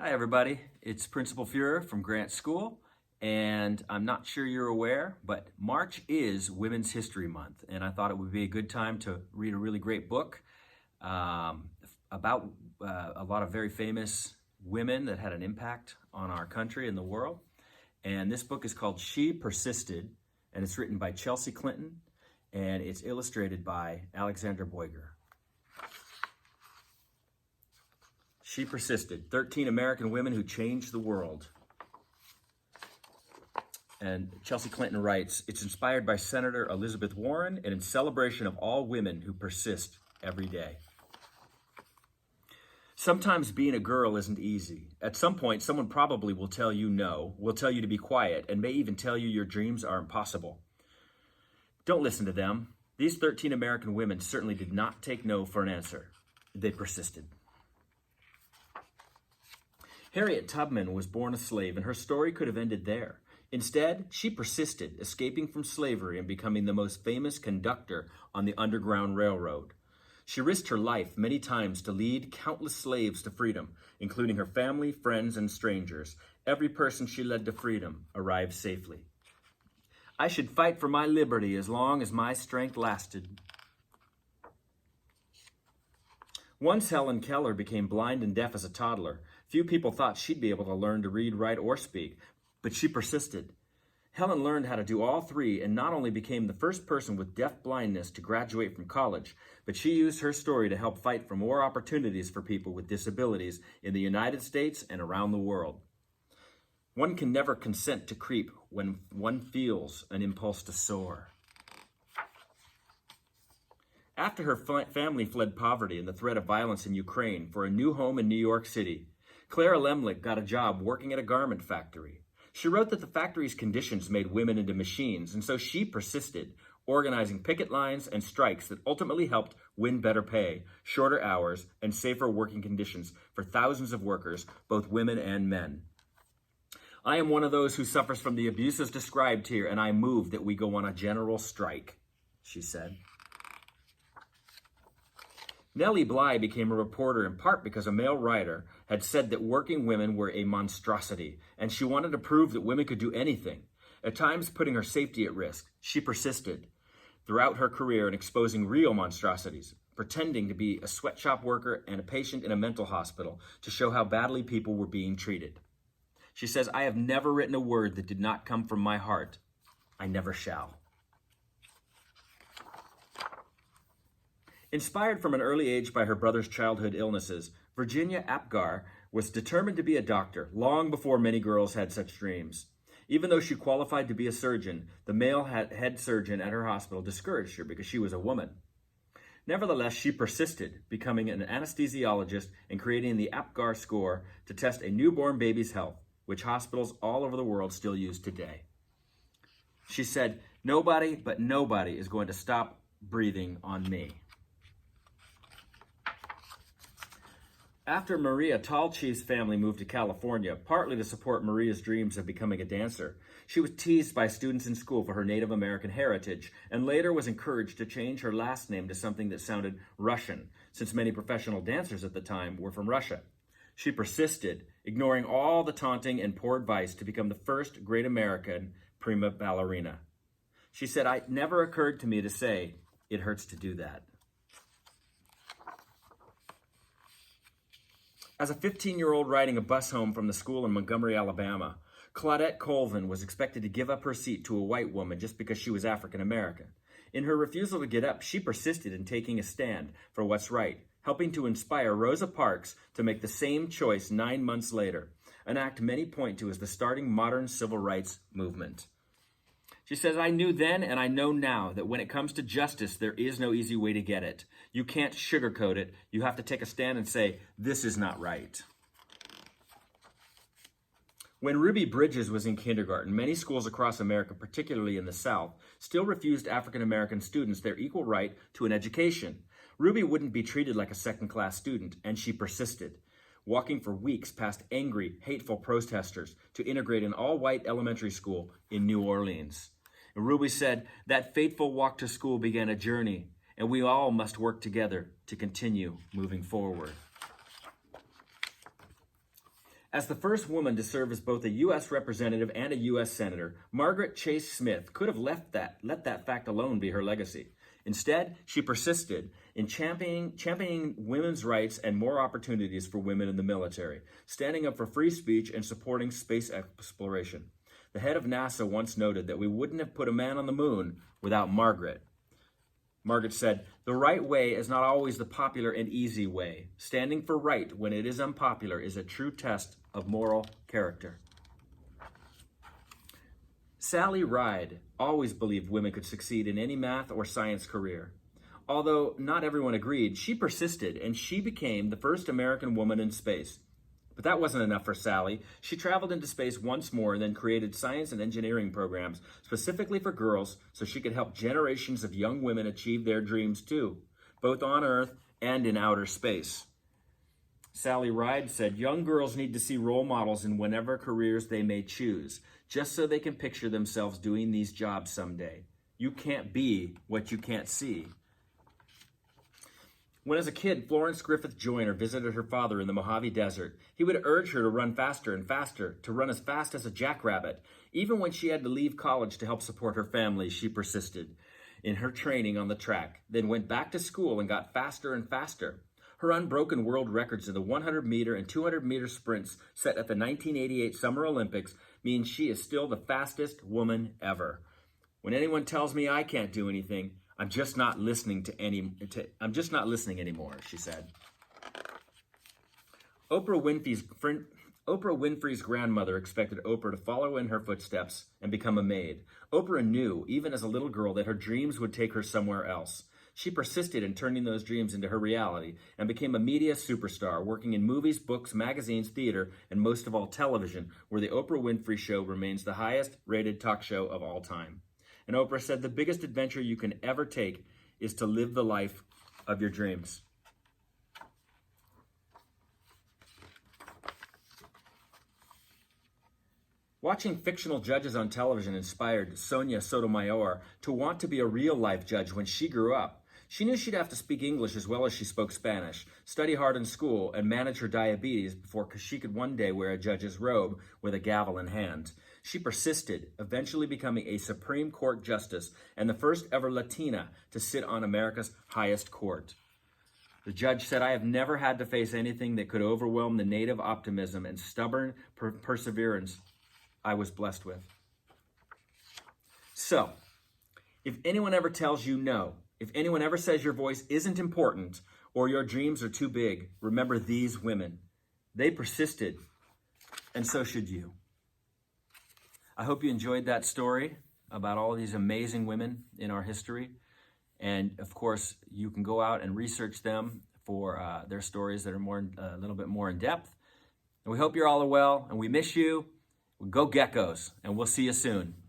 Hi everybody, it's Principal Fuhrer from Grant School, and I'm not sure you're aware, but March is Women's History Month, and I thought it would be a good time to read a really great book about a lot of very famous women that had an impact on our country and the world. And this book is called She Persisted, and it's written by Chelsea Clinton, and it's illustrated by Alexandra Boyger. She Persisted, 13 American Women Who Changed the World. And Chelsea Clinton writes, it's inspired by Senator Elizabeth Warren and in celebration of all women who persist every day. Sometimes being a girl isn't easy. At some point, someone probably will tell you no, will tell you to be quiet, and may even tell you your dreams are impossible. Don't listen to them. These 13 American women certainly did not take no for an answer. They persisted. Harriet Tubman was born a slave, and her story could have ended there. Instead, she persisted, escaping from slavery and becoming the most famous conductor on the Underground Railroad. She risked her life many times to lead countless slaves to freedom, including her family, friends, and strangers. Every person she led to freedom arrived safely. I should fight for my liberty as long as my strength lasted. Once Helen Keller became blind and deaf as a toddler. Few people thought she'd be able to learn to read, write, or speak, but she persisted. Helen learned how to do all three and not only became the first person with deaf blindness to graduate from college, but she used her story to help fight for more opportunities for people with disabilities in the United States and around the world. One can never consent to creep when one feels an impulse to soar. After her family fled poverty and the threat of violence in Ukraine for a new home in New York City, Clara Lemlich got a job working at a garment factory. She wrote that the factory's conditions made women into machines, and so she persisted, organizing picket lines and strikes that ultimately helped win better pay, shorter hours, and safer working conditions for thousands of workers, both women and men. I am one of those who suffers from the abuses described here, and I move that we go on a general strike, she said. Nellie Bly became a reporter in part because a male writer had said that working women were a monstrosity, and she wanted to prove that women could do anything, at times putting her safety at risk. She persisted throughout her career in exposing real monstrosities, pretending to be a sweatshop worker and a patient in a mental hospital to show how badly people were being treated. She says, I have never written a word that did not come from my heart. I never shall. Inspired from an early age by her brother's childhood illnesses, Virginia Apgar was determined to be a doctor long before many girls had such dreams. Even though she qualified to be a surgeon, the male head surgeon at her hospital discouraged her because she was a woman. Nevertheless, she persisted, becoming an anesthesiologist and creating the Apgar score to test a newborn baby's health, which hospitals all over the world still use today. She said, nobody but nobody is going to stop breathing on me. After Maria Tallchief's family moved to California, partly to support Maria's dreams of becoming a dancer, she was teased by students in school for her Native American heritage, and later was encouraged to change her last name to something that sounded Russian, since many professional dancers at the time were from Russia. She persisted, ignoring all the taunting and poor advice to become the first great American prima ballerina. She said, it never occurred to me to say, it hurts to do that. As a 15-year-old riding a bus home from the school in Montgomery, Alabama, Claudette Colvin was expected to give up her seat to a white woman just because she was African American. In her refusal to get up, she persisted in taking a stand for what's right, helping to inspire Rosa Parks to make the same choice 9 months later, an act many point to as the starting modern civil rights movement. She says, I knew then and I know now that when it comes to justice, there is no easy way to get it. You can't sugarcoat it. You have to take a stand and say, this is not right. When Ruby Bridges was in kindergarten, many schools across America, particularly in the South, still refused African American students their equal right to an education. Ruby wouldn't be treated like a second-class student, and she persisted, walking for weeks past angry, hateful protesters to integrate an all-white elementary school in New Orleans. And Ruby said, that fateful walk to school began a journey, and we all must work together to continue moving forward. As the first woman to serve as both a U.S. representative and a U.S. senator, Margaret Chase Smith could have let that fact alone be her legacy. Instead, she persisted in championing women's rights and more opportunities for women in the military, standing up for free speech and supporting space exploration. The head of NASA once noted that we wouldn't have put a man on the moon without Margaret. Margaret said, "The right way is not always the popular and easy way. Standing for right when it is unpopular is a true test of moral character." Sally Ride always believed women could succeed in any math or science career. Although not everyone agreed, she persisted and she became the first American woman in space. But that wasn't enough for Sally. She traveled into space once more and then created science and engineering programs specifically for girls so she could help generations of young women achieve their dreams too, both on Earth and in outer space. Sally Ride said, "Young girls need to see role models in whatever careers they may choose, just so they can picture themselves doing these jobs someday. You can't be what you can't see." When as a kid, Florence Griffith Joyner visited her father in the Mojave Desert, he would urge her to run faster and faster, to run as fast as a jackrabbit. Even when she had to leave college to help support her family, she persisted in her training on the track, then went back to school and got faster and faster. Her unbroken world records in the 100-meter and 200-meter sprints set at the 1988 Summer Olympics mean she is still the fastest woman ever. When anyone tells me I can't do anything, I'm just not listening anymore, she said. Oprah Winfrey's grandmother expected Oprah to follow in her footsteps and become a maid. Oprah knew, even as a little girl, that her dreams would take her somewhere else. She persisted in turning those dreams into her reality and became a media superstar, working in movies, books, magazines, theater, and most of all television, where the Oprah Winfrey Show remains the highest-rated talk show of all time. And Oprah said, "The biggest adventure you can ever take is to live the life of your dreams." Watching fictional judges on television inspired Sonia Sotomayor to want to be a real-life judge when she grew up. She knew she'd have to speak English as well as she spoke Spanish, study hard in school, and manage her diabetes before she could one day wear a judge's robe with a gavel in hand. She persisted, eventually becoming a Supreme Court justice and the first ever Latina to sit on America's highest court. The judge said, "I have never had to face anything that could overwhelm the native optimism and stubborn perseverance I was blessed with." So, if anyone ever tells you no, if anyone ever says your voice isn't important or your dreams are too big, remember these women. They persisted, and so should you. I hope you enjoyed that story about all these amazing women in our history. And of course, you can go out and research them for their stories that are a little bit more in depth. And we hope you're all well, and we miss you. Go Geckos, and we'll see you soon.